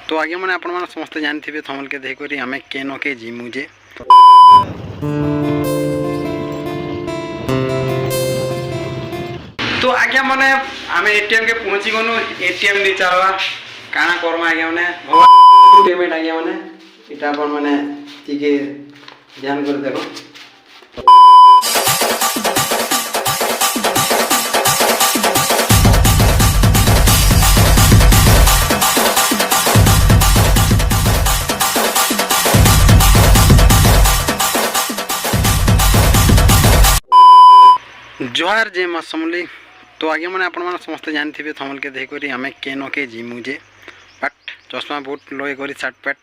तो आगे मैंने आपण मैंने समस्त जानते थमल के देखकर आम केन के जिमु जे तो आज्ञा मैंने आम एटीएम के पहुँची गनु एटीएम नहीं चलवा काना करमा आज्ञा मैंने भगवान पेमेंट आज्ञा मैंने इटा अपन मैंने टिके ध्यान कर देखो जोहार जे माँ समली तो आगे मैंने आपण मैंने समस्त जानते थमल के देखकर आम केन के जिमु जे बट चश्मा बुट लगे कर सार्ट पैट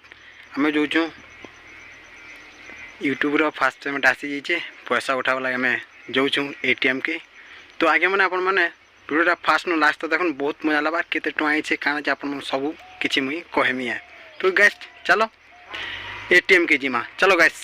आम जो यूट्यूब फास्ट पेमेंट आसी जाइए पैसा उठावा लगे आम जाऊँ एटीएम के तो आगे मैंने आपण मैंने वीडियोटा फास्ट नु लास्ट देख बहुत मजा लगा केते टଙ୍କା आइछे काना आप सब किसी मुई कहमी है तो गैस चलो एटीएम के जिमा चलो गैस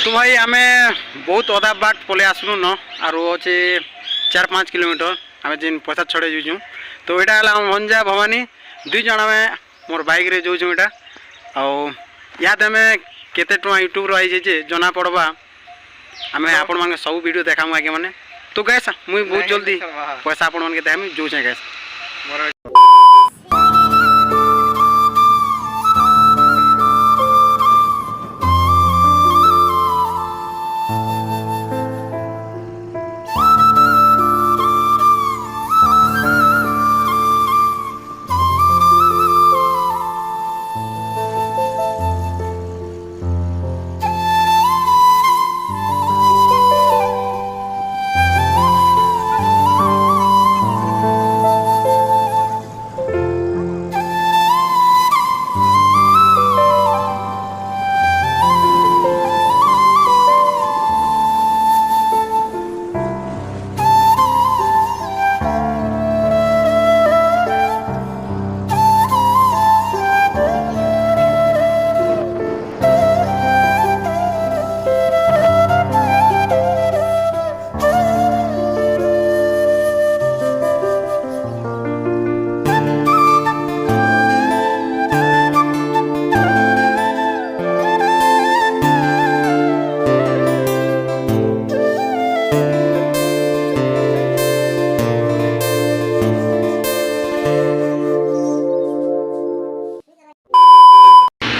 तो भाई आम बहुत अधा बाट पलि आसलु न आर अच्छे 4-5 किलोमीटर आम जिन पैसा छड़े जाऊँ तो यहाँ है भंजा भवानी दुई जन आम मोर बाइक रे जाऊँ यहाँ आद आम केते टଙ୍କା यूट्यूब आई जना पड़वा आम आपण मान सब वीडियो देखामु आगे मैंने तो गैस मुई बहुत जल्दी पैसा आपण मान के देखामी जो गैस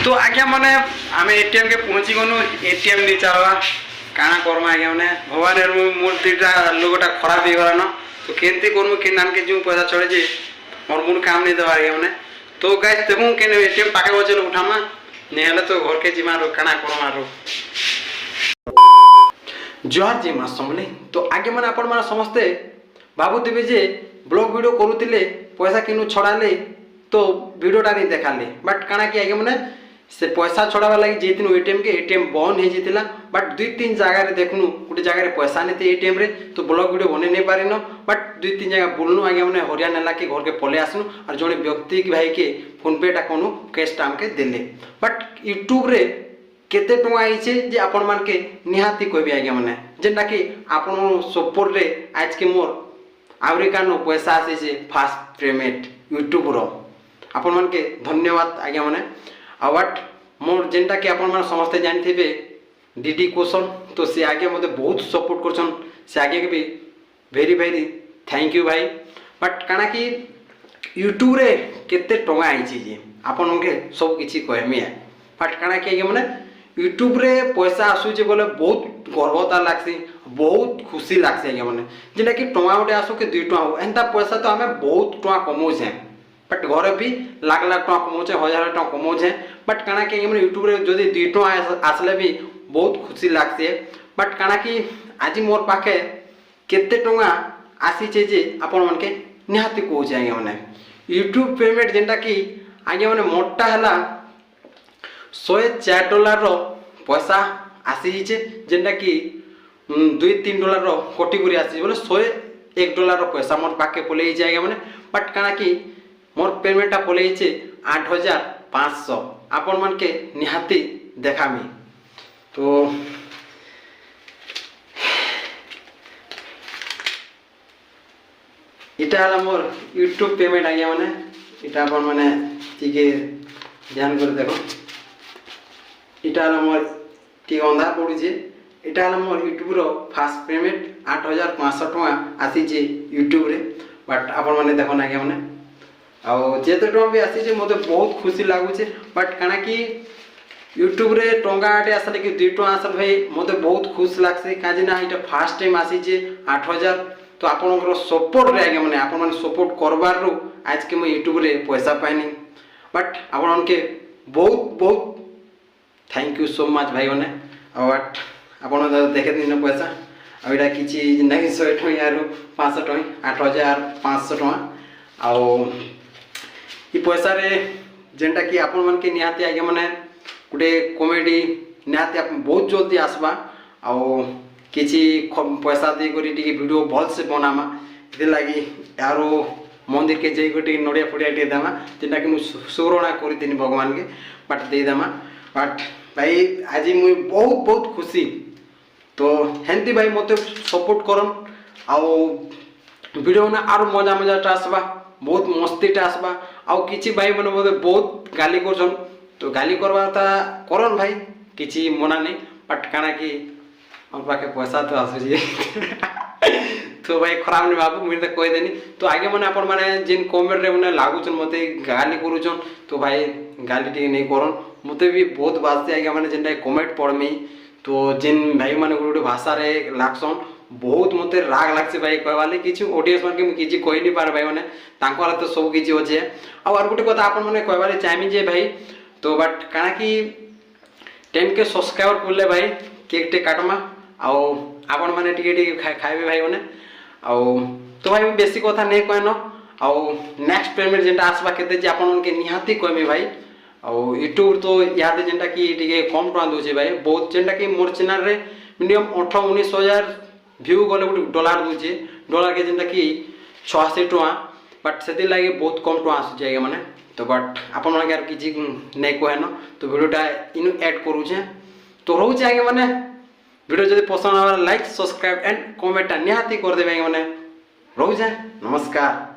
तो आज्ञा मैंने आम एटीएम के पहुँची गनु एटीएम नहीं चलवा काना करमा आज्ञा मैंने भगवान मोर दुईटा लोगटा खराब हो गला न तो केमती करमु के नाम के जो पैसा छड़े जे मोर मुंड काम नहीं देवा आज्ञा मैंने तो गाइस देखूँ के एटीएम पाके बचल उठामा नहीं हेले तो घर के जिमा रो काना करमा रो जोहार जी माँ समले तो आगे मैंने आपण मैंने समस्ते भावुवे जे ब्लॉग वीडियो करुले पैसा किनु छड़ाले तो वीडियोटा नहीं देखाले बट काना कि आगे मैंने से पैसा छड़ावा लगी जेतिन एटीएम के एटीएम बंद हो जाता बट 2-3 जगह देखनु गोटे जगह पैसा नहीं थे एटीएम रे तो ब्लॉग वीडियो बने नहीं पारिन बट 2-3 जगह बोलनु आगे मैंने हरियाणा नेला के घर के पले आसनु और जड़े व्यक्ति भाई के फोन पे टा कनु कैश टाइम के देले बट यूट्यूब रे केते टଙ୍କା आइछे जे आपण मान के निहाती कहबी आगे मैंने जेनटा कि आपण सपोर्ट रे आज के मोर आवरिकानो पैसा आसे फास्ट पेमेंट यूट्यूब रो आपण मानके धन्यवाद आज्ञा मैंने आट मोर जेनटा कि आपण मैंने समस्ते जानते डीडी क्वेश्चन तो सी आगे मत बहुत सपोर्ट करछन से आगे के भी वेरी वेरी थैंक यू भाई बट काना कि यूट्यूब रे केते टंगा आइछि जे आपण के सब किछि कहमी है बट काना कि आगे मैंने यूट्यूब रे पैसा आसुचे बोले बहुत गर्वता लागसी बहुत खुशी लागसी आगे मैंने जेना कि टंगा गोटे आसो कि 2 टंगा हो एंता पैसा तो आमे बहुत टंगा कमौछे बट घरे भी लाख लाख टंका कमौछे हजार टंका कमौछे बट काना कि मैंने यूट्यूब रे जदि 2 टंका आसले भी बहुत खुशी लागसी बट काना कि आज मोर पाखे केते टंगा आसीचे जे आपण मन के निहाती कहूचे आगे मैंने यूट्यूब पेमेंट जेनटा कि आगे मैंने मोटा है $104 पैसा आसीचे जेनटा कि $2-3 कटिगोरी आसी बोले $101 पैसा मोर पाखे पलैचे आगे मैंने बट काना कि मोर पेमेंटा पलैचे 8,500 आपण मन के निहाती देखामी तो इटा है मोर यूट्यूब पेमेंट आज्ञा मैंने इटा अपन मैंने टिके ध्यान कर देखो इटा है मोर टी अंधा पड़ुचे इटा है मोर यूट्यूब रो फास्ट पेमेंट 8,500 टका आसीचे यूट्यूब रे बट अपन मैंने देखो ना आज्ञा मैंने आउ जेते टका भी आसीचे मते बहुत खुशी लागुचे बट काना कि यूट्यूब रे टंगा आटे आसले कि 2 टका आसल भाई मते बहुत खुश लागसे काजे ना इटा फास्ट टाइम आसीचे 8,000 तो आपनकर सपोर्ट रे आगे मैंने आपण माने सपोर्ट करबार रो आज के मैं यूट्यूब रे पैसा पाइनी बट आपण के बहुत बहुत थैंक यू सो मच भाई मैंने बट आपण देखे दिन पैसा आ एटा किछि नहीं 100 टका यार 500 टका 8,500 टका आ ई पैसा रे जेनटा कि आपण मन के निहाती आगे मैंने गुटे कॉमेडी निहाती बहुत जल्दी आसबा आ किसी पैसा दे करी वीडियो भल से बनामा ये लगी यार मंदिर के जाइए नड़िया फड़िया टे देमा जेनटा कि मुझे सुरणा कर भगवान के बट देदेमा बट भाई आज मुई बहुत बहुत खुशी तो हेंती भाई मत सपोर्ट करन आउ वीडियो में आरो मजा मजाटा आसबा बहुत मस्तीटा आसबा आउ किसी भाई मैंने मत बहुत गाली कर तो गाली करवाता करन भाई किसी मना नहीं बट काना कि मोर पाखे पैसा तो आसुची तो भाई खराब नहीं भाव मुझे तो कहीदेनी तो आगे मैंने आपण मैंने जिन कमेंट रे मैंने लागुचन मत गाली करुचन तो भाई गाली टी नहीं करन मत भी बहुत बाजते आगे मैंने जेनटा कमेंट पढ़मी तो जिन भाई मैंने गोटे भाषा रे लागसन बहुत मत राग लागसे भाई कहवाले किसी ऑडियंस मान के किसी कही नहीं पारे भाई मैंने तांको वाला तो सब किसी अच्छे आउ गोटे कथा आपण मैंने कहवाले चाहमी जे भाई तो बट काना कि 10K सब्सक्राइबर पुरले भाई केक टे काटमा आउ आपण मैंने टिके खाइबे भाई मैंने आउ तो भाई बेसी कथा नहीं कहन आउ नेक्स्ट पेमेंट जेनटा आसबा केते जे आपण के निहाती कहमी भाई आउ यूट्यूब तो याद जेनटा कि टिके कम टका दोचे भाई बहुत जेनटा कि मोर चैनल रे मिनिमम 18-19 हजार व्यू गले गोटे डॉलर दोचे डॉलर के जेनटा कि 86 टका बट से लगे बहुत कम टका आसुचे आगे मैंने तो बट आपण मन यार किछि नहीं कहन तो वीडियोटा इनु ऐड करूचे तो रोचे आगे मैंने वीडियो जब पसंद आवा लाइक सब्सक्राइब एंड कमेंट निहाती कर देबे मैंने रोचे नमस्कार।